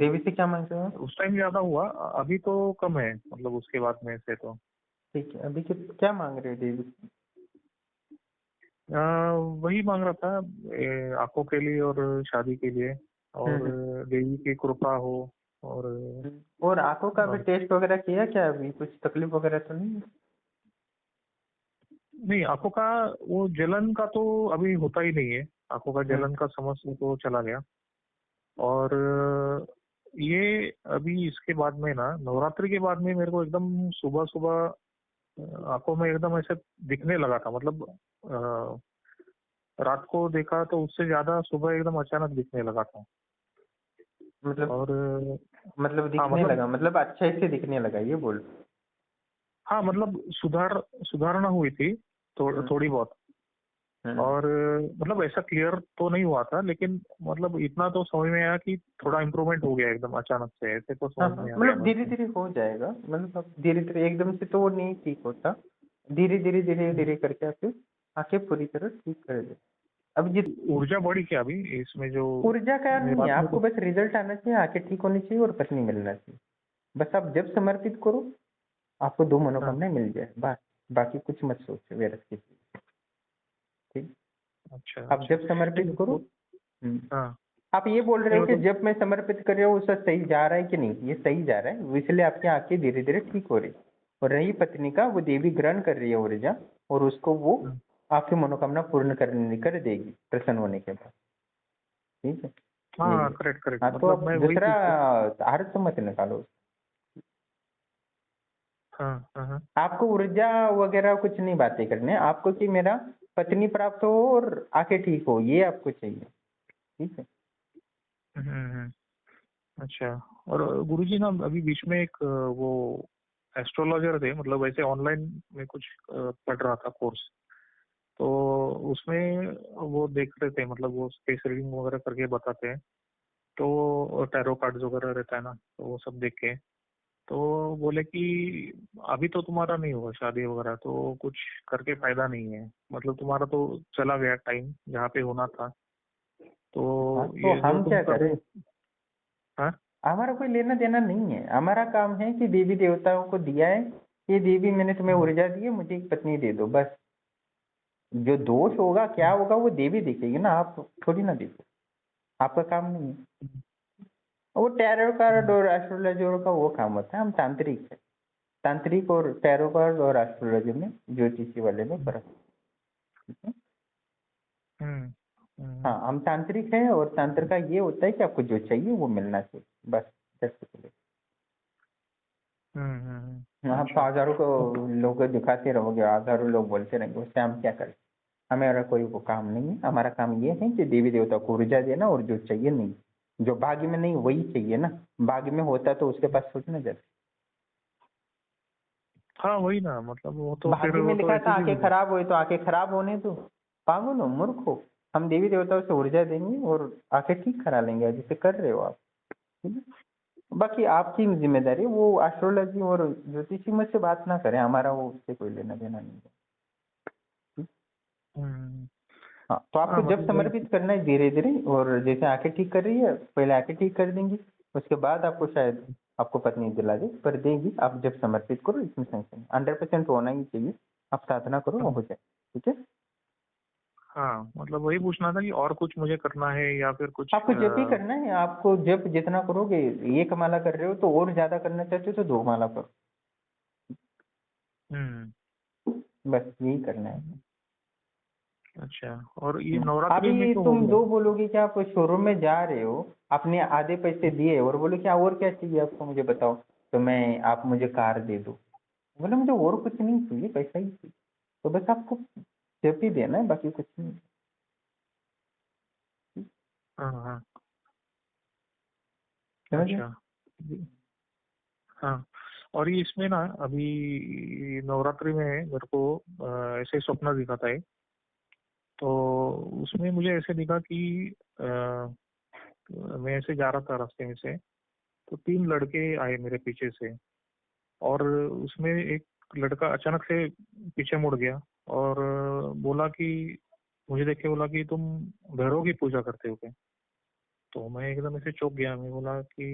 देवी से क्या मांग रहे हो? उस टाइम ज्यादा हुआ, अभी तो कम है, मतलब उसके बाद में से तो ठीक है, अभी क्या मांग रहे हो देवी से? वही मांग रहा था, आंखों के लिए और शादी के लिए, और हम्म। देवी की कृपा हो। और और आंखों का भी और टेस्ट वगैरह किया क्या? अभी कुछ तकलीफ वगैरह तो नहीं है? नहीं, आंखों का वो जलन का तो अभी होता ही नहीं है। आंखों का हम्म। जलन का समस्या तो चला गया। और ये अभी इसके बाद में ना, नवरात्रि के बाद में मेरे को एकदम सुबह सुबह आंखों में एकदम ऐसे दिखने लगा था, मतलब रात को देखा तो उससे ज्यादा सुबह एकदम अचानक दिखने लगा था। मतलब और हाँ दिखने मतलब, लगा, मतलब अच्छे से दिखने लगा, ये बोल? हाँ मतलब सुधारना हुई थी हम्म। थोड़ी बहुत। हम्म। और मतलब ऐसा क्लियर तो नहीं हुआ था, लेकिन मतलब इतना तो समझ में आया कि थोड़ा इम्प्रूवमेंट हो गया एकदम अचानक से, ऐसे तो हाँ समझ हाँ, में आ गया मतलब मेरे धीरे को। धीरे हो जाएगा, मतलब अब धीरे धीरे एकदम से तो वो नहीं ठीक होता। धीरे धीरे धीरे धीरे करके आपके आंखें पूरी तरह ठीक कर दे। अब जित ऊर्जा बढ़ी क्या अभी इसमें जो ऊर्जा का नहीं है, रात में आपको तो। बस रिजल्ट आना चाहिए, आंखें ठीक होनी चाहिए और पत्नी मिलना चाहिए। बस आप जब समर्पित करो, आपको 2 हाँ, मनोकामनाएं मिल जाए बस। बाकी कुछ मत सोचो व्यर्थ की चीज, ठीक? अच्छा आप अच्छा। जब समर्पित नहीं करो। वो, हाँ आप ये बोल रहे नहीं हो कि मतलब, जब मैं समर्पित कर रहा हूँ उसका सही जा रहा है कि नहीं? ये सही जा रहा है, इसलिए आपकी आंखें धीरे धीरे ठीक हो रही। और रही पत्नी का, वो देवी ग्रहण कर रही है ऊर्जा, और उसको वो हाँ आपकी मनोकामना पूर्ण कर देगी प्रसन्न होने के बाद। ठीक है, यही हाँ, है। करेक्ट करेक्ट, हाँ, तो मतलब अब मैं वही दूसरा पूछ। अर्थ मत निकालो। हाँ हाँ हाँ। आपको ऊर्जा वगैरह कुछ नहीं बातें करने, आपको कि मेरा पत्नी प्राप्त हो और आंखें ठीक हो, ये आपको चाहिए। ठीक है। हम्म। अच्छा। और गुरुजी ना, अभी बीच में एक वो एस्ट्रोलॉजर थे, मतलब ऐसे ऑनलाइन में कुछ पढ़ रहा था कोर्स। तो उसमें वो देख रहे थे, मतलब वो स्पेस रीडिंग वगैरह करके बताते हैं। तो टैरो कार्ड्स वगैरह रहता है ना, तो वो सब देख के तो बोले कि अभी तो तुम्हारा नहीं होगा शादी वगैरह, तो कुछ करके फायदा नहीं है, मतलब तुम्हारा तो चला गया टाइम जहाँ पे होना था। तो हाँ, तो ये जो हम तुम क्या कर रहे करें? हो। हाँ हमारा कोई लेना देना नहीं है, हमारा काम है कि देवी देवताओं को दिया है, ये देवी मैंने तुम्हें ऊर्जा दी है, मुझे एक पत्नी दे दो बस। जो दोष होगा क्या होगा वो देवी देखेगी ना, आप थोड़ी ना देखो। आपका काम नहीं है। वो टैरो कार्ड और एस्ट्रोलॉजर का वो काम होता है, हम तांत्रिक है। तांत्रिक और टैरो कार्ड और एस्ट्रोलॉजी में, ज्योतिषी वाले में फर्क है। ठीक है? हम्म हम्म हाँ, हम तांत्रिक हैं, और तांत्र का ये होता है कि आपको जो चाहिए वो मिलना चाहिए बस। जैसे आप तो अच्छा। हजारों को लोग दिखाते रहोगे, हजारों लोग बोलते रहेंगे, उससे हम क्या करें? हमारा कोई वो काम नहीं है। हमारा काम ये है कि देवी देवता को ऊर्जा देना, और जो चाहिए नहीं, जो भाग्य में नहीं वही चाहिए ना। भाग्य में होता तो उसके पास सोचना जरा। हाँ वही ना, मतलब वो तो फिर भाग्य में वो तो लिखा था ऐसी चीज आंखें होगी। खराब हुई तो आंखें खराब होने दो। पागल हो, मूर्ख हो? हम देवी देवताओं से ऊर्जा देंगे और आंखें ठीक करा लेंगे, जैसे कर रहे हो आप। ठीक है? बाकी आपकी जिम्मेदारी है, वो एस्ट्रोलॉजी और ज्योतिषी मुझसे बात ना करें, हमारा वो उससे कोई लेना देना नहीं है। हम्म। हाँ, तो आपको हाँ जब मतलब वही। समर्पित करना है धीरे धीरे, और जैसे आंखें ठीक कर रही है, पहले आंखें ठीक कर देंगी, उसके बाद आपको शायद आपको पत्नी दिला दे, पर देगी। आप जब समर्पित करो, इसमें संशय 100% होना ही चाहिए। आप साधना करो, वो हो जाए। ठीक है। हाँ मतलब वही पूछना था कि और कुछ मुझे करना है या फिर कुछ आपको जब भी करना है, आपको जब जितना करोगे, एक माला कर रहे हो तो और ज्यादा करना चाहते हो तो 2 माला करो। हम्म। बस यही करना है। अच्छा। और ये नवरात्रि में अभी तो हो तुम गया। 2 बोलोगे कि आप शोरूम में जा रहे हो, आपने आधे पैसे दिए, और बोलो क्या और क्या चाहिए आपको, मुझे बताओ, तो मैं आप मुझे कार दे दो। बोले मुझे और कुछ नहीं चाहिए, पैसा ही चाहिए। तो बस आपको जब ही देना है, बाकी कुछ नहीं। हाँ हाँ। समझ गए? अच्छा। हाँ। और ये इसमें ना, अभी नवरात्रि में मेरे को ऐसे सपना दिखा था एक। तो उसमें मुझे ऐसे दिखा कि मैं ऐसे जा रहा था रास्ते में से, तो 3 लड़के आए मेरे पीछे से। और उसमें एक लड़का अचानक से पीछे मुड़ गया और बोला कि, मुझे देख के बोला कि तुम भैरव की पूजा करते हो क्या। तो मैं एकदम ऐसे चौंक गया। मैं बोला कि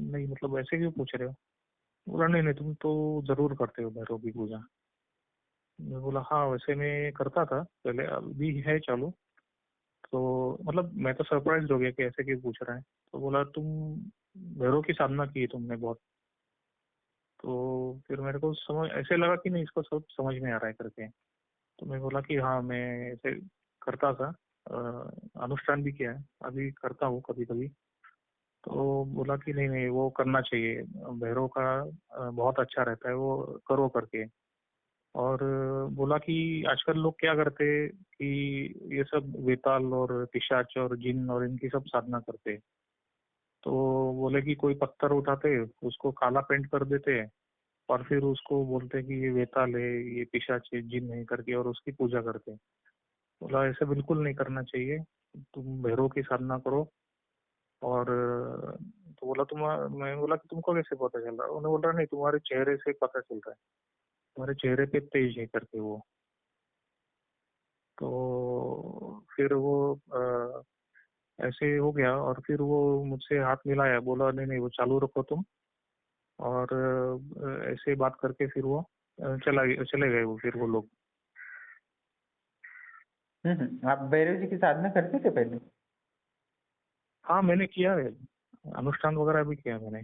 नहीं, मतलब ऐसे क्यों पूछ रहे हो? बोला नहीं नहीं, तुम तो जरूर करते हो भैरव की पूजा। मैं बोला हाँ, वैसे मैं करता था पहले, अभी है चालू। तो मतलब मैं तो सरप्राइज हो गया कि ऐसे क्यों पूछ रहा है। तो बोला तुम भैरव की साधना की है तुमने बहुत। तो फिर मेरे को समझ ऐसे लगा कि नहीं, इसको सब समझ में आ रहा है करके। तो मैं बोला कि हाँ, मैं ऐसे करता था, अनुष्ठान भी किया है, अभी करता हूँ कभी कभी। तो बोला कि नहीं नहीं, वो करना चाहिए, भैरव का बहुत अच्छा रहता है, वो करो करके। और बोला कि आजकल लोग क्या करते हैं कि ये सब वेताल और पिशाच और जिन और इनकी सब साधना करते हैं। तो बोले कि कोई पत्थर उठाते, उसको काला पेंट कर देते, और फिर उसको बोलते हैं कि ये वेताल है, ये पिशाच है, जिन है करके, और उसकी पूजा करते हैं। बोला ऐसे बिल्कुल नहीं करना चाहिए, तुम भैरव की साधना करो। और तो बोला तुम, मैं बोला कि तुमको कैसे पता चल रहा है? उन्होंने बोला नहीं, तुम्हारे चेहरे से पता चल रहा है, तुम्हारे चेहरे पे तेज है करके वो। तो फिर वो ऐसे हो गया, और फिर वो मुझसे हाथ मिलाया, बोला नहीं नहीं, वो चालू रखो तुम। और ऐसे बात करके फिर वो चले गए वो, फिर वो लोग। आप भैरव जी की साधना करते थे पहले? हाँ, मैंने किया है, अनुष्ठान वगैरह भी किया मैंने।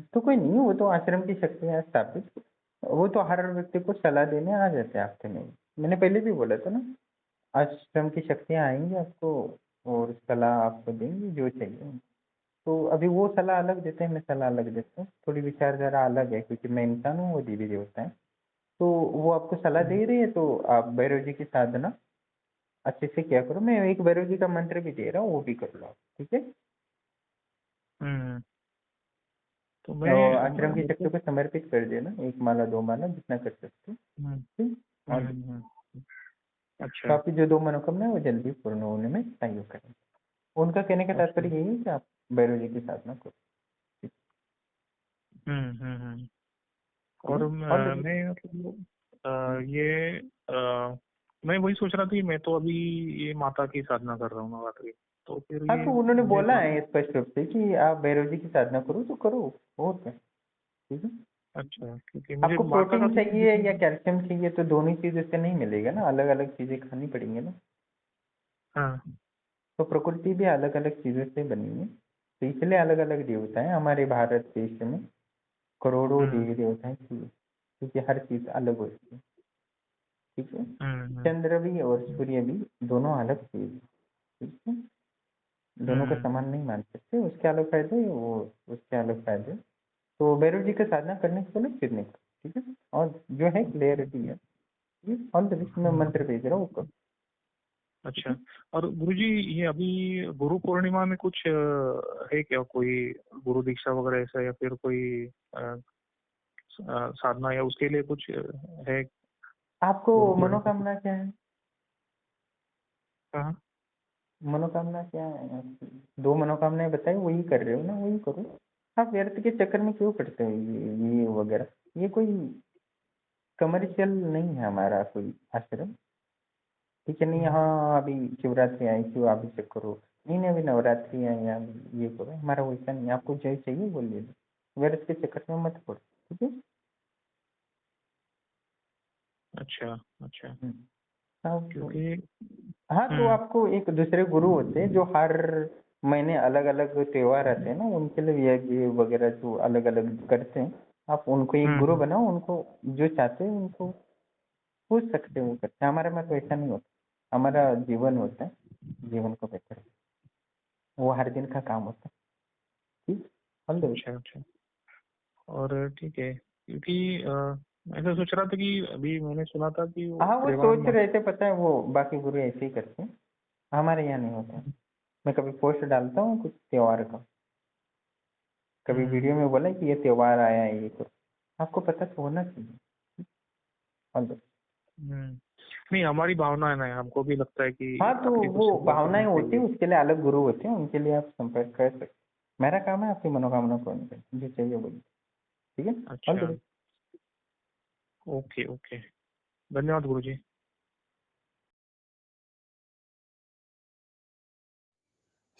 तो कोई नहीं, वो तो आश्रम की शक्तियाँ हैं स्थापित। वो तो हर व्यक्ति को सलाह देने आ जाते हैं हफ्ते में। मैंने पहले भी बोला था ना, आश्रम की शक्तियाँ आएंगी आपको और सलाह आपको देंगी जो चाहिए। तो अभी वो सलाह अलग देते हैं, मैं सलाह अलग देता हूँ, थोड़ी विचारधारा अलग है, क्योंकि मैं इंसान हूँ, वो देवी देवता है। तो वो आपको सलाह हम्म दे रही है, तो आप भैरव जी की साधना अच्छे से क्या करो। मैं एक भैरव जी का मंत्र भी दे रहा हूँ, वो भी कर लो आप, ठीक है? हम्म। तो और मैं आश्रम की शक्ति मतलब। को समर्पित कर देना, 1 माला 2 माला जितना कर सकते हो, हम्म ठीक? और हम्म। तो अच्छा। आपकी जो 2 मनोकामना है वो जल्दी पूर्ण होने में सहयोग करें। उनका कहने का अच्छा। तात्पर्य यही है कि आप भैरव जी की साधना करो, ठीक हम्म। है? और ऑल द बेस्ट। मैं मतलब ये मैं वही सोच रहा था कि मैं तो अभी ये माता की साधना कर रहा हूँ नवरात्रि। तो फिर हाँ, ये तो उन्होंने मुझे बोला है स्पष्ट रूप से कि आप भैरव जी की साधना करो तो करो, और क्या, ठीक है? अच्छा, क्योंकि मुझे आपको माता का प्रोटीन तो कुछ चाहिए या दिखा। कैल्शियम चाहिए, तो दोनों चीज़ से नहीं मिलेगा ना, अलग अलग चीज़ें खानी पड़ेंगी ना। हाँ। तो प्रकृति भी अलग अलग चीज़ों से बनी है, तो इसलिए अलग अलग देवता हैं हमारे भारत देश में। करोड़ों हम्म देवी देवता हैं, क्योंकि हर चीज़ अलग होती है, ठीक है? हम्म चंद्र भी और सूर्य भी दोनों अलग चीज़ है, ठीक है? दोनों को हम्म समान नहीं मान सकते, उसके अलग फायदे, वो उसके अलग फायदे। तो भैरव जी का साधना करने से पहले फिरने का, ठीक है? और जो है क्लियरिटी है, ऑल द बेस्ट। मैं हम्म। मंत्र भेज रहा हूँ, वो करो, ठीक अच्छा। है? और गुरुजी, ये अभी गुरु पूर्णिमा में कुछ है क्या, कोई गुरु दीक्षा वगैरह ऐसा, या फिर कोई साधना, या उसके लिए कुछ है आपको गुरु पूर्णिमा की? मनोकामना क्या है? हाँ। मनोकामना क्या है आपकी? 2 मनोकामनाएं बताई, वही कर रहे हो ना, वही करो। आप व्यर्थ के चक्कर में क्यों पड़ते हो? ये वगैरह, ये कोई कमर्शियल नहीं है हमारा कोई आश्रम, ठीक है? नहीं, हम्म हाँ अभी शिवरात्रि आई, शिव अभिषेक करो, नहीं नहीं अभी नवरात्रि आई या ये करो, हमारा वैसा नहीं है। आपको जो चाहिए वो ले लो, व्यर्थ के चक्कर में मत पड़ो, ठीक है? अच्छा अच्छा। हाँ क्योंकि हाँ, तो हम्म आपको एक दूसरे गुरु होते हैं जो हर महीने अलग अलग त्योहार आते हैं ना, उनके लिए यज्ञ वगैरह जो अलग अलग करते हैं, आप उनको एक गुरु हम्म। बनाओ, उनको जो चाहते हैं उनको पूछ सकते हो, वो करते हैं। हमारे में तो ऐसा नहीं होता, हमारा जीवन होता है, जीवन को बेहतर, वो हर दिन का काम होता है, ठीक? All the best. अच्छा अच्छा। और ठीक है, क्योंकि मैं ऐसा सोच रहा था कि अभी मैंने सुना था कि वो हाँ, वो प्रेमानंद सोच मास। रहे थे, पता है, वो बाकी गुरु ऐसे ही करते हैं, हमारे यहाँ नहीं होता है। मैं कभी पोस्ट डालता हूँ कुछ त्योहार का, कभी वीडियो हम्म में बोला कि ये त्योहार आया है, ये करो, आपको पता तो होना चाहिए। All the best. हम्म। नहीं, हमारी भावना है ना, हमको भी लगता है कि हाँ, तो आपकी कुछ वो सेवा भावनाएं करनी होती है, चाहिए। उसके लिए अलग गुरु होते हैं, उनके लिए आप संपर्क कर सकते हैं। मेरा काम है आपकी मनोकामना पूर्ण करना, जो चाहिए बोलिए, ठीक है? ऑल द अच्छा। बेस्ट। Okay okay. धन्यवाद गुरुजी।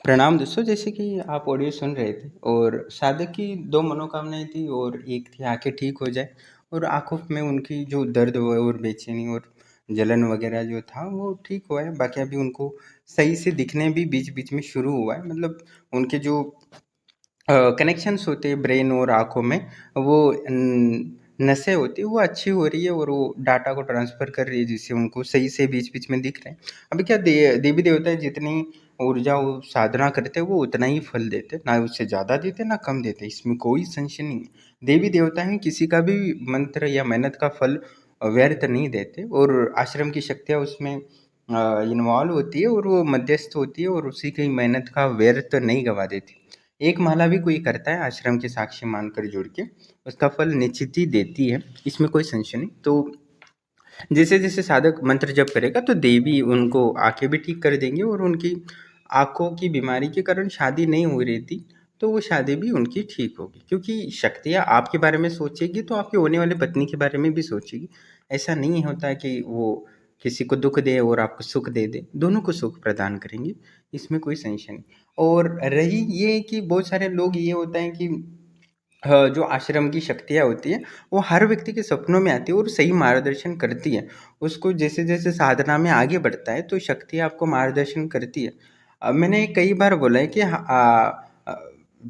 प्रणाम दोस्तों। जैसे कि आप ऑडियो सुन रहे थे और साधक की दो मनोकामनाएं थी और एक थी आंखें ठीक हो जाए और आंखों में उनकी जो दर्द हुआ और बेचैनी और जलन वगैरह जो था वो ठीक हुआ है। बाकी अभी उनको सही से दिखने भी बीच बीच में शुरू हुआ है। मतलब उनके जो कनेक्शंस होते हैं ब्रेन और आँखों में, वो नसें होती हैं वो अच्छी हो रही है और वो डाटा को ट्रांसफ़र कर रही है, जिससे उनको सही से बीच-बीच में दिख रहे हैं। अभी क्या देवी देवता जितनी ऊर्जा वो साधना करते हैं वो उतना ही फल देते हैं, ना उससे ज़्यादा देते ना कम देते, इसमें कोई संशय नहीं है। देवी देवता हैं, किसी का भी मंत्र या मेहनत का फल व्यर्थ नहीं देते और आश्रम की शक्तियाँ उसमें इन्वॉल्व होती है और वो मध्यस्थ होती है और उसी की मेहनत का व्यर्थ नहीं गवा देती। एक माला भी कोई करता है आश्रम के साक्षी मानकर जुड़ के, उसका फल निश्चित ही देती है, इसमें कोई संशय नहीं। तो जैसे-जैसे साधक मंत्र जप करेगा तो देवी उनको आँखें भी ठीक कर देंगी और उनकी आँखों की बीमारी के कारण शादी नहीं हो रही थी, तो वो शादी भी उनकी ठीक होगी। क्योंकि शक्तियाँ आपके बारे में सोचेगी तो आपकी होने वाली पत्नी के बारे में भी सोचेगी। ऐसा नहीं होता है कि वो किसी को दुःख दे और आपको सुख दे दे, दोनों को सुख प्रदान करेंगी, इसमें कोई संशय नहीं। और रही ये कि बहुत सारे लोग ये होता है कि जो आश्रम की शक्तियाँ होती हैं, वो हर व्यक्ति के सपनों में आती है और सही मार्गदर्शन करती है। उसको जैसे-जैसे साधना में आगे बढ़ता है, तो शक्तियाँ आपको मार्गदर्शन करती है। मैंने कई बार बोला है कि अ,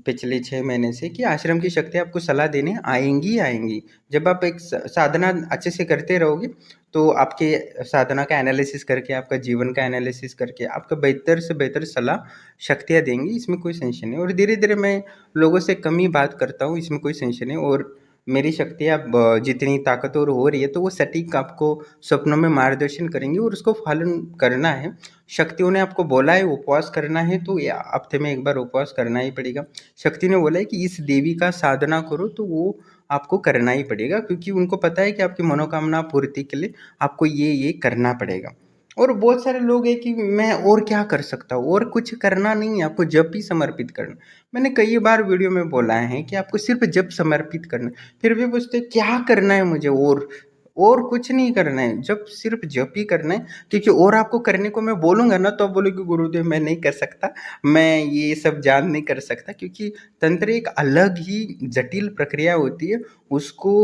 पिछले 6 महीने से कि आश्रम की शक्तियाँ आपको सलाह देने आएँगी ही आएँगी। जब आप एक साधना अच्छे से करते रहोगे, तो आपके साधना का एनालिसिस करके, आपका जीवन का एनालिसिस करके, आपको बेहतर से बेहतर सलाह शक्तियाँ देंगी, इसमें कोई संशय नहीं। और धीरे-धीरे मैं लोगों से कम ही बात करता हूँ, इसमें कोई संशय नहीं। और मेरी शक्तियाँ जितनी ताकतवर हो रही है तो वो सटीक आपको सपनों में मार्गदर्शन करेंगी और उसको पालन करना है। शक्तियों ने आपको बोला है उपवास करना है तो या हफ्ते में 1 बार उपवास करना ही पड़ेगा। शक्ति ने बोला है कि इस देवी का साधना करो तो वो आपको करना ही पड़ेगा, क्योंकि उनको पता है कि आपकी मनोकामना पूर्ति के लिए आपको ये करना पड़ेगा। और बहुत सारे लोग हैं कि मैं और क्या कर सकता हूँ, और कुछ करना नहीं है, आपको जप ही समर्पित करना। मैंने कई बार वीडियो में बोला है कि आपको सिर्फ जप समर्पित करना है। फिर भी पूछते क्या करना है मुझे, और कुछ नहीं करना है, जब सिर्फ जप ही करना है। क्योंकि और आपको करने को मैं बोलूँगा ना तो आप बोलोगे गुरुदेव मैं नहीं कर सकता, मैं ये सब जान नहीं कर सकता, क्योंकि तंत्र एक अलग ही जटिल प्रक्रिया होती है। उसको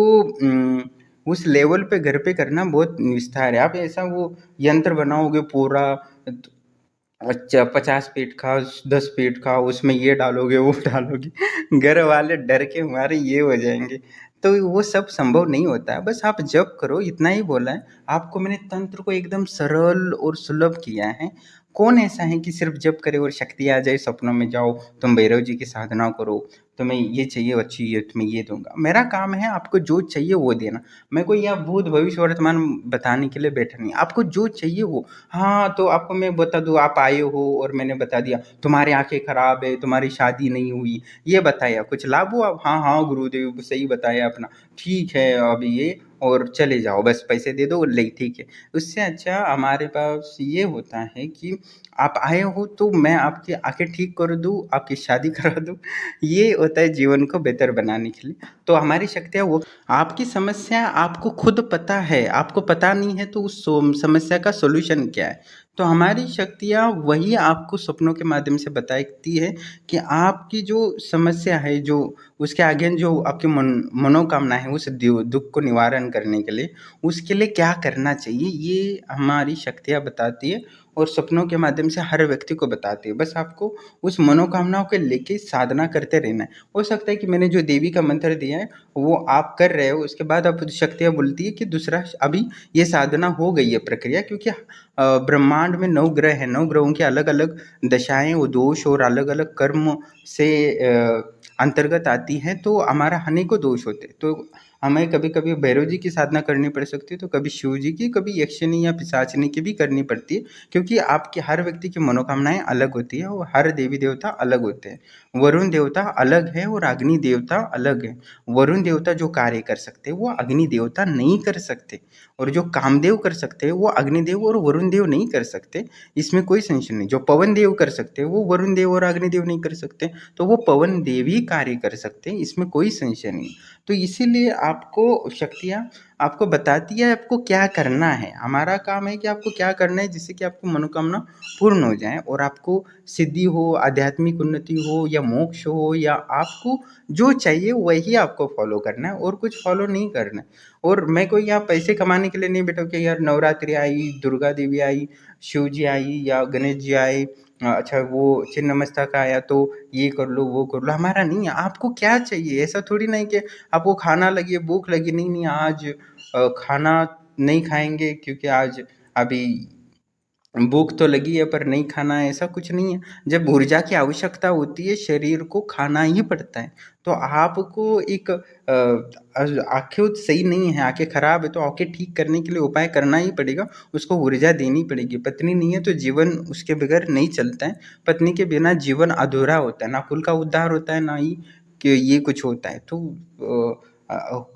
उस लेवल पे घर पे करना बहुत विस्तार है। आप ऐसा वो यंत्र बनाओगे पूरा, अच्छा 50 फीट का 10 फीट का, उसमें ये डालोगे वो डालोगे, घर वाले डर के मारे ये हो जाएंगे। तो वो सब संभव नहीं होता है। बस आप जप करो, इतना ही बोला है आपको। मैंने तंत्र को एकदम सरल और सुलभ किया है। कौन ऐसा है कि सिर्फ जप करे और शक्ति आ जाए, सपनों में जाओ, तुम भैरव जी की साधना करो, तुम्हें ये चाहिए अच्छी, ये तुम्हें ये दूंगा। मेरा काम है आपको जो चाहिए वो देना। मैं कोई यहाँ भूत भविष्य वर्तमान बताने के लिए बैठा नहीं, आपको जो चाहिए वो। हाँ, तो आपको मैं बता दूँ, आप आए हो और मैंने बता दिया तुम्हारी आँखें खराब है, तुम्हारी शादी नहीं हुई, ये बताया, कुछ लाभ हुआ? हाँ, हाँ गुरुदेव सही बताया अपना, ठीक है अभी ये, और चले जाओ, बस पैसे दे दो ले ठीक है। उससे अच्छा हमारे पास ये होता है कि आप आए हो तो मैं आपकी आँखें ठीक कर दूँ, आपकी शादी करा दूँ, ये होता है जीवन को बेहतर बनाने के लिए। तो हमारी शक्तियाँ वो, आपकी समस्या आपको खुद पता है, आपको पता नहीं है तो उस समस्या का सॉल्यूशन क्या है। तो हमारी शक्तियाँ वही आपको सपनों के माध्यम से बताती है कि आपकी जो समस्या है, जो उसके आगे जो आपकी मनोकामना है, उस दुख को निवारण करने के लिए उसके लिए क्या करना चाहिए, ये हमारी शक्तियाँ बताती है और सपनों के माध्यम से हर व्यक्ति को बताती है। बस आपको उस मनोकामनाओं को लेके साधना करते रहना है। हो सकता है कि मैंने जो देवी का मंत्र दिया है वो आप कर रहे हो, उसके बाद आप शक्तियाँ बोलती है कि दूसरा अभी ये साधना हो गई है प्रक्रिया, क्योंकि ब्रह्मांड में 9 ग्रह हैं, 9 ग्रहों की अलग-अलग दशाएँ व दोष और अलग-अलग कर्म से अंतर्गत आती हैं, तो हमारा अनेकों दोष होते हैं। तो हमें कभी-कभी भैरव जी की साधना करनी पड़ सकती है, तो कभी शिव जी की, कभी यक्षिणी या पिशाचिनी की भी करनी पड़ती है, क्योंकि आपके हर व्यक्ति की मनोकामनाएँ अलग होती है और हर देवी देवता अलग होते हैं। वरुण देवता अलग है और अग्नि देवता अलग है। वरुण देवता जो कार्य कर सकते हैं वो अग्नि देवता नहीं कर सकते, और जो कामदेव कर सकते हैं वो अग्निदेव और वरुण देव नहीं कर सकते, इसमें कोई संशय नहीं। जो पवन देव कर सकते हैं वो वरुण देव और अग्निदेव नहीं कर सकते, तो वो पवन देव ही कार्य कर सकते हैं, इसमें कोई संशय नहीं। तो इसीलिए आपको शक्तियाँ आपको बताती है आपको क्या करना है। हमारा काम है कि आपको क्या करना है जिससे कि आपको मनोकामना पूर्ण हो जाए और आपको सिद्धि हो, आध्यात्मिक उन्नति हो या मोक्ष हो या आपको जो चाहिए वही आपको फॉलो करना है और कुछ फॉलो नहीं करना है। और मैं कोई यहाँ पैसे कमाने के लिए नहीं बैठा कि यार नवरात्रि आई, दुर्गा देवी आई, शिव जी आई या गणेश जी आए, अच्छा वो छिन्नमस्ता आया तो ये कर लो वो कर लो। हमारा नहीं है, आपको क्या चाहिए ऐसा थोड़ी नहीं कि आपको खाना लगी भूख लगी, नहीं नहीं आज खाना नहीं खाएंगे क्योंकि आज अभी भूख तो लगी है पर नहीं खाना है, ऐसा कुछ नहीं है। जब ऊर्जा की आवश्यकता होती है शरीर को खाना ही पड़ता है। तो आपको एक आंखें सही नहीं है, आंखें खराब है तो आंखें ठीक करने के लिए उपाय करना ही पड़ेगा, उसको ऊर्जा देनी पड़ेगी। पत्नी नहीं है तो जीवन उसके बगैर नहीं चलता है, पत्नी के बिना जीवन अधूरा होता है, ना कुल का उद्धार होता है ना ही कि ये कुछ होता है। तो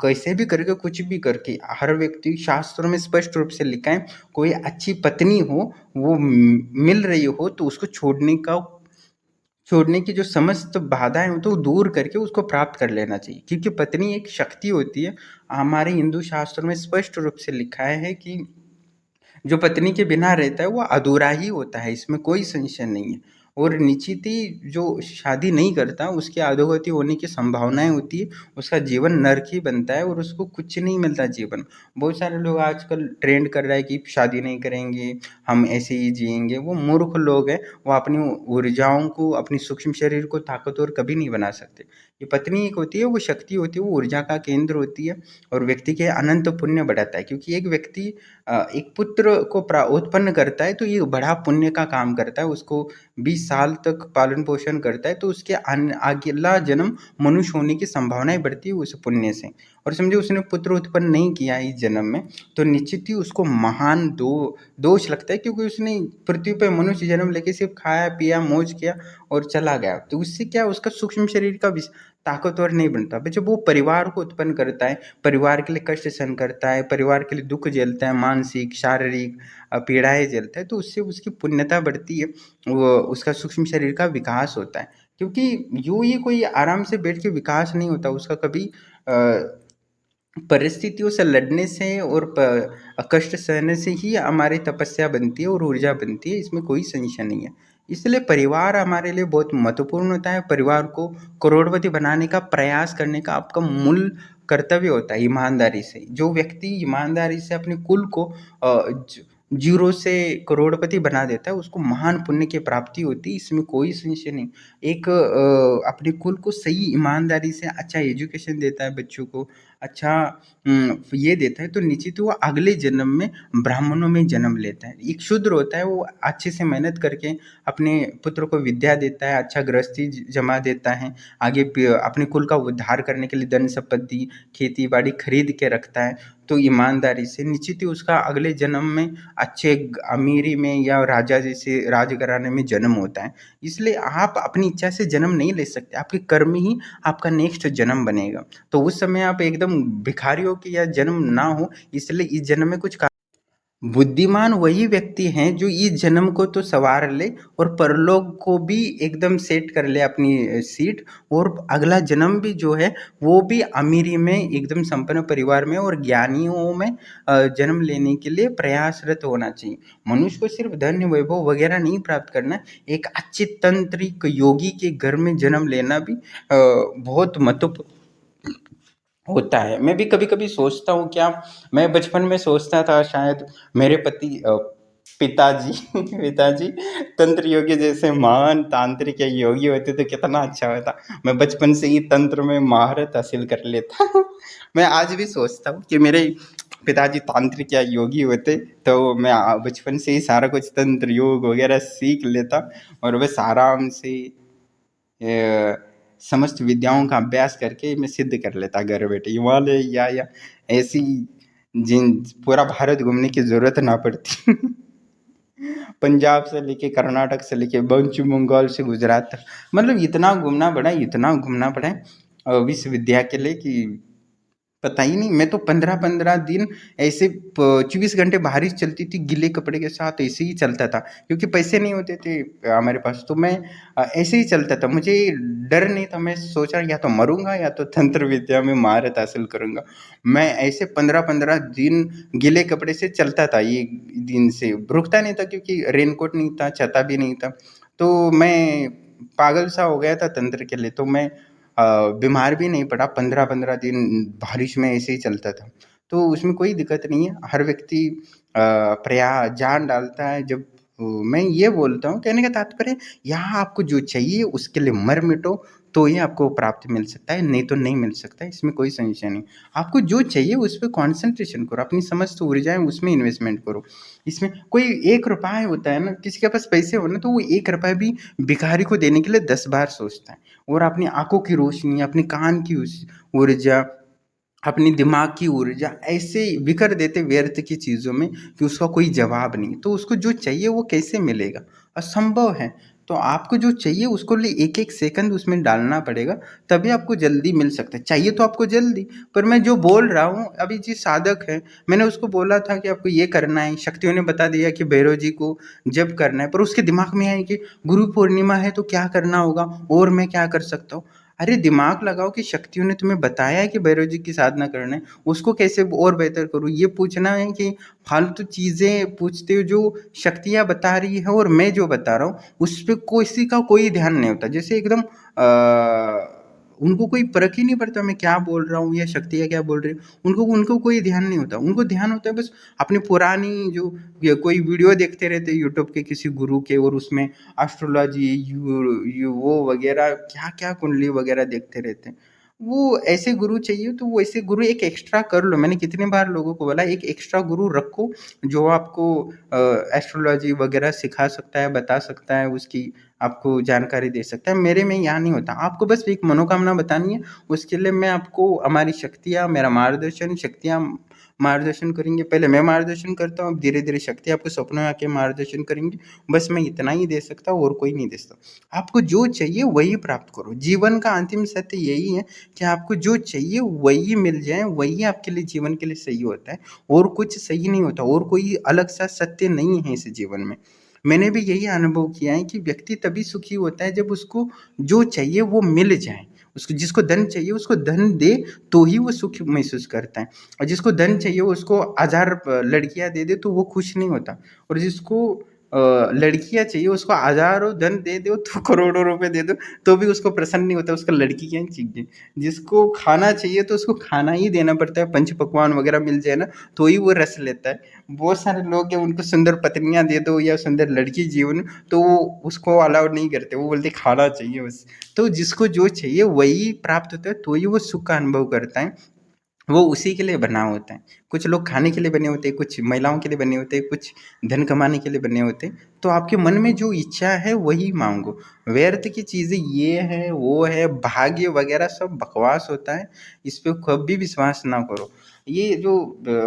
कैसे भी करके कुछ भी करके हर व्यक्ति, शास्त्रों में स्पष्ट रूप से लिखा है, कोई अच्छी पत्नी हो वो मिल रही हो तो उसको छोड़ने की जो समस्त बाधाएं हो तो दूर करके उसको प्राप्त कर लेना चाहिए, क्योंकि पत्नी एक शक्ति होती है। हमारे हिंदू शास्त्रों में स्पष्ट रूप से लिखा है कि जो पत्नी के बिना रहता है वो अधूरा ही होता है, इसमें कोई संशय नहीं है। और निश्चित ही जो शादी नहीं करता उसके अधोगति होने की संभावनाएं होती है, उसका जीवन नर्क ही बनता है और उसको कुछ नहीं मिलता जीवन। बहुत सारे लोग आजकल ट्रेंड कर रहा है कि शादी नहीं करेंगे, हम ऐसे ही जिएंगे। वो मूर्ख लोग हैं, वो अपनी ऊर्जाओं को, अपनी सूक्ष्म शरीर को ताकतवर कभी नहीं बना सकते। ये पत्नी एक होती है, वो शक्ति होती है, वो ऊर्जा का केंद्र होती है और व्यक्ति के अनंत पुण्य बढ़ाता है। क्योंकि एक व्यक्ति एक पुत्र को उत्पन्न करता है तो ये बड़ा पुण्य का काम करता है, उसको 20 साल तक पालन पोषण करता है तो उसके अगला जन्म मनुष्य होने की संभावनाएं बढ़ती है उस पुण्य से। और समझो उसने पुत्र उत्पन्न नहीं किया इस जन्म में तो निश्चित ही उसको महान दोष लगता है, क्योंकि उसने पृथ्वी पर मनुष्य जन्म लेके सिर्फ खाया पिया मौज किया और चला गया। तो उससे क्या उसका सूक्ष्म शरीर का ताकतवर नहीं बनता। जब वो परिवार को उत्पन्न करता है, परिवार के लिए कष्ट सहन करता है, परिवार के लिए दुख झेलता है, मानसिक शारीरिक पीड़ाएं झेलता है, तो उससे उसकी पुण्यता बढ़ती है, वो उसका सूक्ष्म शरीर का विकास होता है। क्योंकि यूं ही कोई आराम से बैठ के विकास नहीं होता, उसका कभी परिस्थितियों से लड़ने से और कष्ट सहने से ही हमारी तपस्या बनती है और ऊर्जा बनती है, इसमें कोई संशय नहीं है। इसलिए परिवार हमारे लिए बहुत महत्वपूर्ण होता है। परिवार को करोड़पति बनाने का प्रयास करने का आपका मूल कर्तव्य होता है ईमानदारी से। जो व्यक्ति ईमानदारी से अपने कुल को जीरो से करोड़पति बना देता है उसको महान पुण्य की प्राप्ति होती है, इसमें कोई संशय नहीं। एक अपने कुल को सही ईमानदारी से अच्छा एजुकेशन देता है, बच्चों को अच्छा ये देता है तो निश्चित वो अगले जन्म में ब्राह्मणों में जन्म लेता है। एक शूद्र होता है, वो अच्छे से मेहनत करके अपने पुत्र को विद्या देता है, अच्छा गृहस्थी जमा देता है, आगे अपने कुल का उद्धार करने के लिए धन संपत्ति खेती बाड़ी खरीद के रखता है। तो ईमानदारी से निश्चित ही उसका अगले जन्म में अच्छे अमीरी में या राजा जैसे राजघराने में जन्म होता है। इसलिए आप अपनी इच्छा से जन्म नहीं ले सकते, आपके कर्म ही आपका नेक्स्ट जन्म बनेगा। तो उस समय आप एकदम भिखारी हो कि या जन्म ना हो, इसलिए इस जन्म में कुछ बुद्धिमान वही व्यक्ति हैं जो इस जन्म को तो संवार ले और परलोक को भी एकदम सेट कर ले अपनी सीट, और अगला जन्म भी जो है वो भी अमीरी में एकदम संपन्न परिवार में और ज्ञानियों में जन्म लेने के लिए प्रयासरत होना चाहिए। मनुष्य को सिर्फ धन वैभव वगैरह नहीं प्राप्त करना, एक अच्छे तंत्रिक योगी के घर में जन्म लेना भी बहुत महत्वपूर्ण होता है। मैं भी कभी कभी सोचता हूँ, क्या मैं बचपन में सोचता था शायद मेरे पिताजी पिताजी तंत्र योगी जैसे महान तांत्रिक या योगी होते तो कितना अच्छा होता, मैं बचपन से ही तंत्र में महारत हासिल कर लेता। मैं आज भी सोचता हूँ कि मेरे पिताजी तांत्रिक या योगी होते तो मैं बचपन से ही सारा कुछ तंत्र योग वगैरह सीख लेता और बस आराम से समस्त विद्याओं का अभ्यास करके मैं सिद्ध कर लेता घर बैठे, हिमालय या ऐसी जिन पूरा भारत घूमने की जरूरत ना पड़ती। पंजाब से लेके कर्नाटक से लेके पश्चिम बंगाल से गुजरात तक, मतलब इतना घूमना पड़ा विश्वविद्या के लिए कि पता ही नहीं। मैं तो 15-15 दिन ऐसे 24 घंटे बारिश चलती थी, गीले कपड़े के साथ ऐसे ही चलता था, क्योंकि पैसे नहीं होते थे हमारे पास, तो मैं ऐसे ही चलता था। मुझे डर नहीं था, मैं सोचा या तो मरूंगा या तो तंत्र विद्या में महारत हासिल करूंगा। मैं ऐसे 15-15 दिन गीले कपड़े से चलता था, ये दिन से रुकता नहीं था, क्योंकि रेनकोट नहीं था, छता भी नहीं था। तो मैं पागल सा हो गया था तंत्र के लिए। तो मैं बीमार भी नहीं पड़ा, 15-15 दिन बारिश में ऐसे ही चलता था। तो उसमें कोई दिक्कत नहीं है। हर व्यक्ति प्रयास जान डालता है जब मैं ये बोलता हूँ, कहने का तात्पर्य यहाँ आपको जो चाहिए उसके लिए मर मिटो, तो ही आपको प्राप्त मिल सकता है, नहीं तो नहीं मिल सकता है, इसमें कोई संशय नहीं। आपको जो चाहिए उस पे कॉन्सन्ट्रेशन करो, अपनी समस्त ऊर्जाएँ उसमें इन्वेस्टमेंट करो। इसमें कोई 1 रुपया होता है ना, किसी के पास पैसे हो ना, तो वो 1 रुपया भी भिखारी को देने के लिए 10 बार सोचता है। और अपनी आँखों की रोशनी, अपने कान की ऊर्जा, अपनी दिमाग की ऊर्जा ऐसे बिखर देते व्यर्थ की चीज़ों में कि उसका कोई जवाब नहीं। तो उसको जो चाहिए वो कैसे मिलेगा? असंभव है। तो आपको जो चाहिए उसको लिए एक-एक सेकंड उसमें डालना पड़ेगा, तभी आपको जल्दी मिल सकता है। चाहिए तो आपको जल्दी, पर मैं जो बोल रहा हूँ अभी, जी साधक है, मैंने उसको बोला था कि आपको ये करना है, शक्तियों ने बता दिया कि भैरव जी को जप करना है, पर उसके दिमाग में है कि गुरु पूर्णिमा है तो क्या करना होगा और मैं क्या कर सकता हूँ? अरे दिमाग लगाओ कि शक्तियों ने तुम्हें बताया है कि भैरव जी की साधना करना है, उसको कैसे और बेहतर करूँ? ये पूछना है कि फालतू चीज़ें पूछते हो जो शक्तियाँ बता रही है, और मैं जो बता रहा हूँ उस पे किसी का कोई ध्यान नहीं होता। जैसे एकदम उनको कोई फ़र्क ही नहीं पड़ता मैं क्या बोल रहा हूँ या शक्तियाँ क्या बोल रही हैं। उनको उनको कोई ध्यान नहीं होता। उनको ध्यान होता है बस अपनी पुरानी जो कोई वीडियो देखते रहते हैं यूट्यूब के किसी गुरु के, और उसमें एस्ट्रोलॉजी यू वो वगैरह क्या-क्या कुंडली वगैरह देखते रहते हैं। वो ऐसे गुरु चाहिए तो वो ऐसे गुरु एक एक्स्ट्रा कर लो। मैंने कितनी बार लोगों को बोला एक एक्स्ट्रा गुरु रखो, जो आपको एस्ट्रोलॉजी वगैरह सिखा सकता है, बता सकता है, उसकी आपको जानकारी दे सकता है। मेरे में यहाँ नहीं होता। आपको बस एक मनोकामना बतानी है, उसके लिए मैं आपको हमारी शक्तियाँ, मेरा मार्गदर्शन, शक्तियाँ मार्गदर्शन करेंगे। पहले मैं मार्गदर्शन करता हूँ, अब धीरे-धीरे शक्ति आपको सपनों में आके मार्गदर्शन करेंगी। बस मैं इतना ही दे सकता हूँ और कोई नहीं दे सकता। आपको जो चाहिए वही प्राप्त करो। जीवन का अंतिम सत्य यही है कि आपको जो चाहिए वही मिल जाए, वही आपके लिए जीवन के लिए सही होता है, और कुछ सही नहीं होता, और कोई अलग सा सत्य नहीं है इस जीवन में। मैंने भी यही अनुभव किया है कि व्यक्ति तभी सुखी होता है जब उसको जो चाहिए वो मिल जाए। उसको जिसको धन चाहिए उसको धन दे तो ही वो सुख महसूस करता है, और जिसको धन चाहिए उसको 1000 लड़कियाँ दे दे तो वो खुश नहीं होता, और जिसको लड़कियाँ चाहिए उसको हज़ारों धन दे दो तो करोड़ों रुपए दे दो तो भी उसको प्रसन्न नहीं होता, उसको लड़की क्या चाहिए। जिसको खाना चाहिए तो उसको खाना ही देना पड़ता है, पंच पकवान वगैरह मिल जाए ना तो ही वो रस लेता है। बहुत सारे लोग हैं उनको सुंदर पत्नियाँ दे दो या सुंदर लड़की जीवन, तो वो उसको अलाउ नहीं करते, वो बोलते खाना चाहिए बस। तो जिसको जो चाहिए वही प्राप्त होता है तो ही वो सुख का अनुभव करता है, वो उसी के लिए बना होता है। कुछ लोग खाने के लिए बने होते हैं, कुछ महिलाओं के लिए बने होते हैं, कुछ धन कमाने के लिए बने होते हैं। तो आपके मन में जो इच्छा है वही माँगो। व्यर्थ की चीज़ें ये है, वो है, भाग्य वगैरह सब बकवास होता है। इस पे कभी विश्वास ना करो। ये जो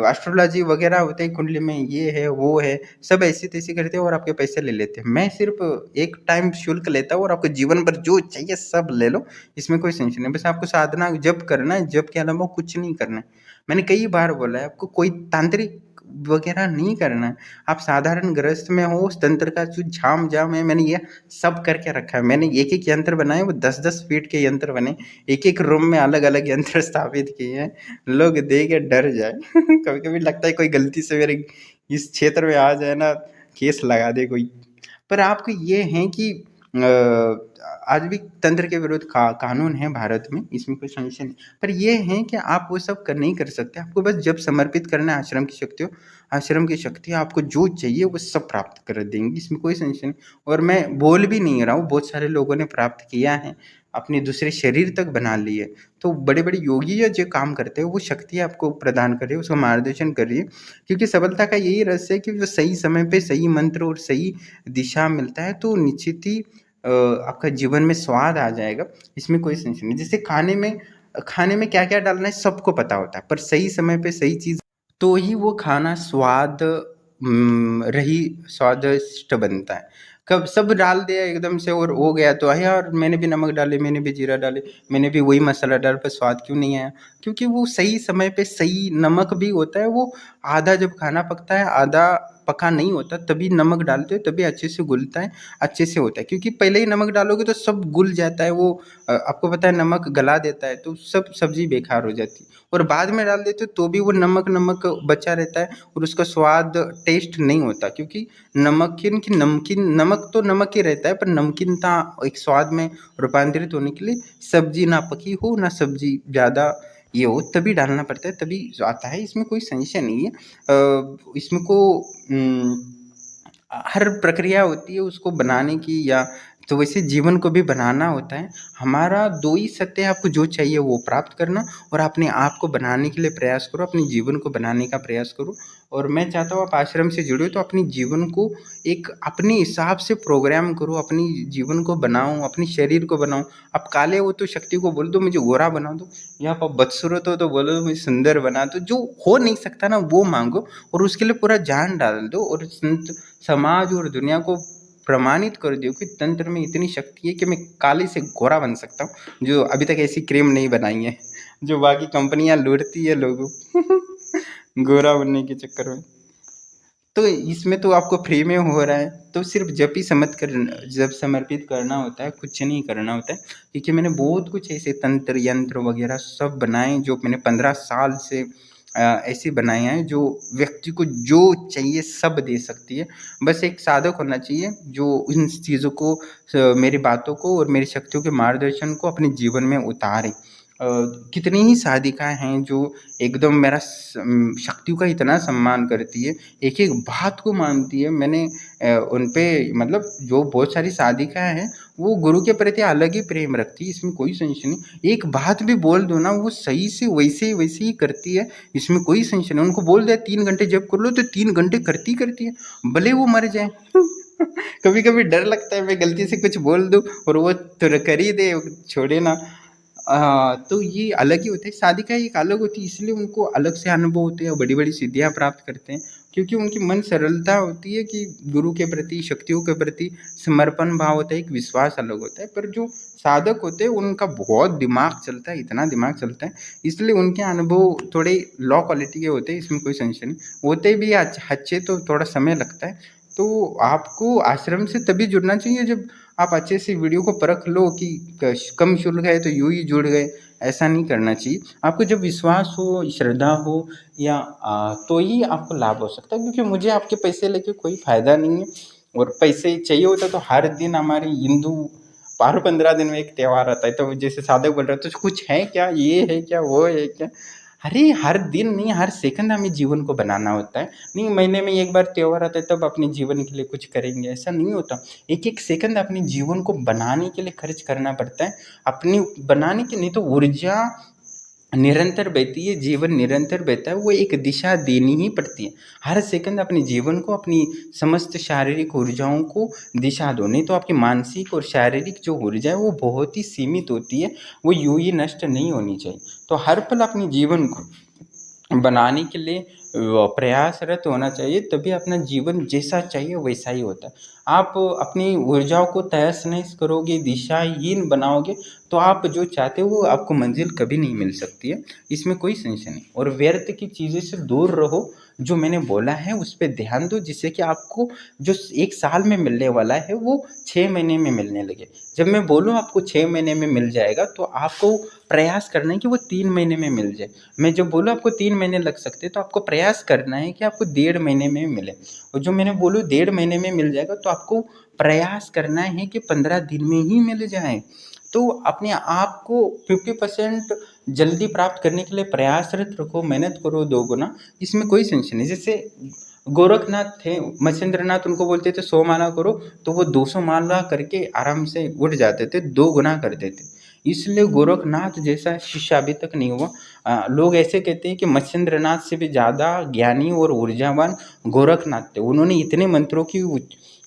एस्ट्रोलॉजी वगैरह होते हैं कुंडली में ये है, वो है, सब ऐसे-तैसे करते हैं और आपके पैसे ले लेते हैं। मैं सिर्फ़ एक टाइम शुल्क लेता हूँ और आपको जीवन भर जो चाहिए सब ले लो। इसमें कोई टेंशन नहीं, बस आपको साधना जप करना है, जप के अलावा कुछ नहीं करना है। मैंने कई बार बोला है आपको कोई तांत्रिक वगैरह नहीं करना है। आप साधारण गृहस्थ में हो, उस तंत्र का जो झाम-झाम है मैंने ये सब करके रखा है। मैंने एक-एक यंत्र बनाए, वो 10-10 फीट के यंत्र बने। एक-एक रूम में अलग-अलग यंत्र स्थापित किए हैं। लोग देख के डर जाए। कभी-कभी लगता है कोई गलती से मेरे इस क्षेत्र में आ जाए ना, केस लगा दे कोई। पर आपको ये है कि आज भी तंत्र के विरुद्ध कानून है भारत में, इसमें कोई संशय नहीं। पर ये है कि आप वो सब नहीं कर सकते। आपको बस जब समर्पित करना है आश्रम की शक्तियों, आश्रम की शक्ति आपको जो चाहिए वो सब प्राप्त कर देंगी, इसमें कोई संशय नहीं। और मैं बोल भी नहीं रहा हूँ, बहुत सारे लोगों ने प्राप्त किया है, अपने दूसरे शरीर तक बना लिए। तो बड़े-बड़े योगी या जो काम करते हैं वो शक्ति आपको प्रदान कर रही है, उसका मार्गदर्शन कर रही है। क्योंकि सफलता का यही रहस्य है कि जो सही समय पे सही मंत्र और सही दिशा मिलता है तो निश्चित ही आपका जीवन में स्वाद आ जाएगा, इसमें कोई संशय नहीं। जैसे खाने में क्या-क्या डालना है सबको पता होता है, पर सही समय पे सही चीज़ तो ही वो खाना स्वादिष्ट बनता है। कब सब डाल दिया एकदम से और हो गया, तो अरे यार मैंने भी नमक डाले, मैंने भी जीरा डाले, मैंने भी वही मसाला डाला, पर स्वाद क्यों नहीं आया? क्योंकि वो सही समय पे सही नमक भी होता है, वो आधा जब खाना पकता है आधा पका नहीं होता, तभी नमक डालते हो, तभी अच्छे से घुलता है, अच्छे से होता है। क्योंकि पहले ही नमक डालोगे तो सब घुल जाता है, वो आपको पता है नमक गला देता है, तो सब सब्जी बेकार हो जाती है। और बाद में डाल देते हो तो भी वो नमक नमक बचा रहता है और उसका स्वाद टेस्ट नहीं होता, क्योंकि नमकीन की नमकीन, नमक तो नमक ही रहता है, पर नमकीनता एक स्वाद में रूपांतरित होने के लिए सब्जी ना पकी हो ना सब्जी ज़्यादा ये हो, तभी डालना पड़ता है, तभी आता है। इसमें कोई संशय नहीं है। इसमें को हर प्रक्रिया होती है उसको बनाने की, या तो वैसे जीवन को भी बनाना होता है। हमारा 2 ही सत्य है, आपको जो चाहिए वो प्राप्त करना और अपने आप को बनाने के लिए प्रयास करो, अपने जीवन को बनाने का प्रयास करो। और मैं चाहता हूँ आप आश्रम से जुड़े तो अपने जीवन को एक अपने हिसाब से प्रोग्राम करो, अपनी जीवन को बनाओ, अपने शरीर को बनाओ। आप काले हो तो शक्ति को बोल दो मुझे गोरा बना दो, या आप बदसूरत हो तो बोलो मुझे सुंदर बना दो। जो हो नहीं सकता ना वो मांगो और उसके लिए पूरा जान डाल दो, और संत समाज और दुनिया को प्रमाणित कर दो कि तंत्र में इतनी शक्ति है कि मैं काले से गोरा बन सकता हूँ, जो अभी तक ऐसी क्रीम नहीं बनाई है जो बाकी कंपनियां लूटती है लोगों गोरा बनने के चक्कर में। तो इसमें तो आपको फ्री में हो रहा है, तो सिर्फ जप ही जब समर्पित करना होता है, कुछ नहीं करना होता है। क्योंकि मैंने बहुत कुछ ऐसे तंत्र यंत्र वगैरह सब बनाए, जो मैंने 15 साल से ऐसे बनाए हैं, जो व्यक्ति को जो चाहिए सब दे सकती है। बस एक साधक होना चाहिए जो इन चीज़ों को, मेरी बातों को और मेरी शक्तियों के मार्गदर्शन को अपने जीवन में उतारे। कितनी ही साधिकाएं हैं जो एकदम मेरा शक्तियों का इतना सम्मान करती है, एक एक बात को मानती है। मैंने उन पे मतलब जो बहुत सारी साधिकाएं हैं वो गुरु के प्रति अलग ही प्रेम रखती है, इसमें कोई संशय नहीं। एक बात भी बोल दो ना वो सही से वैसे ही करती है, इसमें कोई संशय नहीं। उनको बोल दिया 3 घंटे जब कर लो तो 3 घंटे करती है, भले वो मर जाए कभी कभी डर लगता है मैं गलती से कुछ बोल दूं और वो तो कर ही दे, छोड़े ना। तो ये अलग ही होता है, शादी का एक अलग होती है, इसलिए उनको अलग से अनुभव होते हैं, बड़ी बड़ी सिद्धियां प्राप्त करते हैं, क्योंकि उनकी मन सरलता होती है कि गुरु के प्रति, शक्तियों के प्रति समर्पण भाव होता है, एक विश्वास अलग होता है। पर जो साधक होते हैं उनका बहुत दिमाग चलता है, इतना दिमाग चलता है, इसलिए उनके अनुभव थोड़े लो क्वालिटी के होते हैं, इसमें कोई संशय नहीं। होते भी अच्छे तो थोड़ा समय लगता है। तो आपको आश्रम से तभी जुड़ना चाहिए जब आप अच्छे से वीडियो को परख लो कि कम शुल्क है तो यूँ ही जुड़ गए, ऐसा नहीं करना चाहिए। आपको जब विश्वास हो, श्रद्धा हो, या तो ही आपको लाभ हो सकता है, क्योंकि मुझे आपके पैसे लेके कोई फायदा नहीं है। और पैसे चाहिए होता तो हर दिन हमारे हिंदू 12-15 दिन में एक त्यौहार आता है, तो जैसे साधक बोल रहे तो कुछ है क्या, ये है क्या, वो है क्या? अरे हर दिन नहीं, हर सेकंड हमें जीवन को बनाना होता है। नहीं महीने में एक बार त्योहार आता है तब अपने जीवन के लिए कुछ करेंगे, ऐसा नहीं होता। एक एक सेकंड अपने जीवन को बनाने के लिए खर्च करना पड़ता है, अपनी बनाने की, नहीं तो ऊर्जा निरंतर बहती है, जीवन निरंतर बहता है, वो एक दिशा देनी ही पड़ती है। हर सेकंड अपने जीवन को, अपनी समस्त शारीरिक ऊर्जाओं को दिशा दो, नहीं तो आपकी मानसिक और शारीरिक जो ऊर्जा है वो बहुत ही सीमित होती है, वो यूं ही नष्ट नहीं होनी चाहिए। तो हर पल अपने जीवन को बनाने के लिए प्रयासरत होना चाहिए, तभी अपना जीवन जैसा चाहिए वैसा ही होता है। आप अपनी ऊर्जाओं को तहस नहस करोगे, दिशाहीन बनाओगे, तो आप जो चाहते हो वो आपको मंजिल कभी नहीं मिल सकती है, इसमें कोई संशय नहीं। और व्यर्थ की चीज़ें से दूर रहो, जो मैंने बोला है उस पर ध्यान दो, जिससे कि आपको जो 1 साल में मिलने वाला है वो 6 महीने में मिलने लगे। जब मैं बोलूँ आपको 6 महीने में मिल जाएगा तो आपको प्रयास करना है कि वो 3 महीने में मिल जाए। मैं जब बोलूँ आपको 3 महीने लग सकते हैं तो आपको प्रयास करना है कि आपको 1.5 महीने में मिले। और जो मैंने बोलूँ 1.5 महीने में मिल जाएगा तो आपको प्रयास करना है कि 15 दिन में ही मिल जाए। तो अपने आप को 50% जल्दी प्राप्त करने के लिए प्रयासरत रखो, मेहनत करो 2 गुना, इसमें कोई संशय नहीं। जैसे गोरखनाथ थे, मत्स्येंद्रनाथ उनको बोलते थे 100 माला करो, तो वो 200 माला करके आराम से उठ जाते थे, 2 गुना कर देते। इसलिए गोरखनाथ जैसा शिष्य अभी तक नहीं हुआ। लोग ऐसे कहते हैं कि मत्स्येंद्रनाथ से भी ज़्यादा ज्ञानी और ऊर्जावान गोरखनाथ थे। उन्होंने इतने मंत्रों की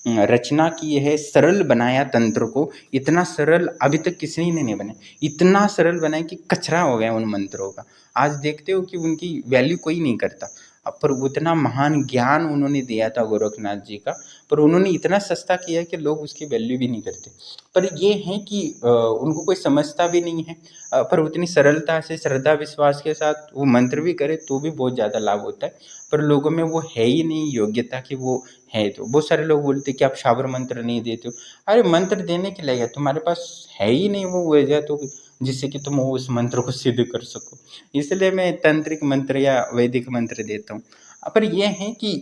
रचना की है, सरल बनाया तंत्र को, इतना सरल अभी तक किसी ने नहीं बनाया, इतना सरल बनाया कि कचरा हो गया उन मंत्रों का। आज देखते हो कि उनकी वैल्यू कोई नहीं करता। पर उतना महान ज्ञान उन्होंने दिया था गोरखनाथ जी का, पर उन्होंने इतना सस्ता किया कि लोग उसकी वैल्यू भी नहीं करते। पर ये है कि उनको कोई समझता भी नहीं है, पर उतनी सरलता से श्रद्धा विश्वास के साथ वो मंत्र भी करे तो भी बहुत ज़्यादा लाभ होता है। पर लोगों में वो है ही नहीं योग्यता कि वो है। तो बहुत सारे लोग बोलते कि आप शाबर मंत्र नहीं देते हो। अरे मंत्र देने के लिए तुम्हारे पास है ही नहीं वो वजह, तो जिससे कि तुम उस मंत्र को सिद्ध कर सको। इसलिए मैं तांत्रिक मंत्र या वैदिक मंत्र देता हूँ। पर यह है कि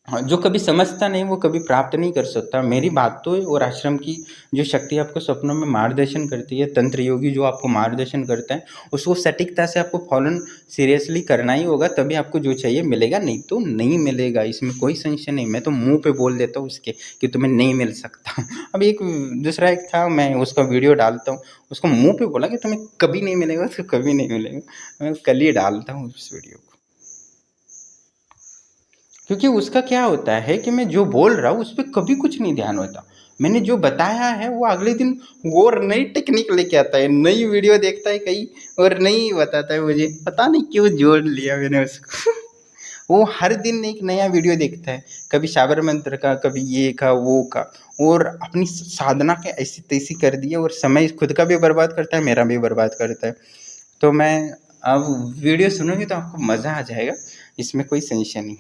हाँ, जो कभी समझता नहीं वो कभी प्राप्त नहीं कर सकता। मेरी बात तो और आश्रम की जो शक्ति आपको सपनों में मार्गदर्शन करती है, तंत्र योगी जो आपको मार्गदर्शन करता है, उसको सटीकता से आपको फॉलन सीरियसली करना ही होगा, तभी आपको जो चाहिए मिलेगा, नहीं तो नहीं मिलेगा। इसमें कोई संशय नहीं। मैं तो मुंह पे बोल देता हूँ उसके कि तुम्हें नहीं मिल सकता। अब एक दूसरा एक था, मैं उसका वीडियो डालता हूँ, उसको मुंह पे बोला कि तुम्हें कभी नहीं मिलेगा, तो कभी नहीं मिलेगा। मैं कल ही डालता हूँ उस वीडियो को, क्योंकि उसका क्या होता है कि मैं जो बोल रहा हूँ उस पर कभी कुछ नहीं ध्यान होता। मैंने जो बताया है वो अगले दिन और नई टेक्निक लेके आता है, नई वीडियो देखता है कहीं और नई बताता है। मुझे पता नहीं क्यों जोड़ लिया मैंने उसको। वो हर दिन एक नया वीडियो देखता है, कभी शाबर मंत्र का, कभी ये का वो का, और अपनी साधना के ऐसी तैसी कर दिया, और समय खुद का भी बर्बाद करता है, मेरा भी बर्बाद करता है। तो मैं अब वीडियो सुनोगे तो आपको मज़ा आ जाएगा, इसमें कोई संशय नहीं।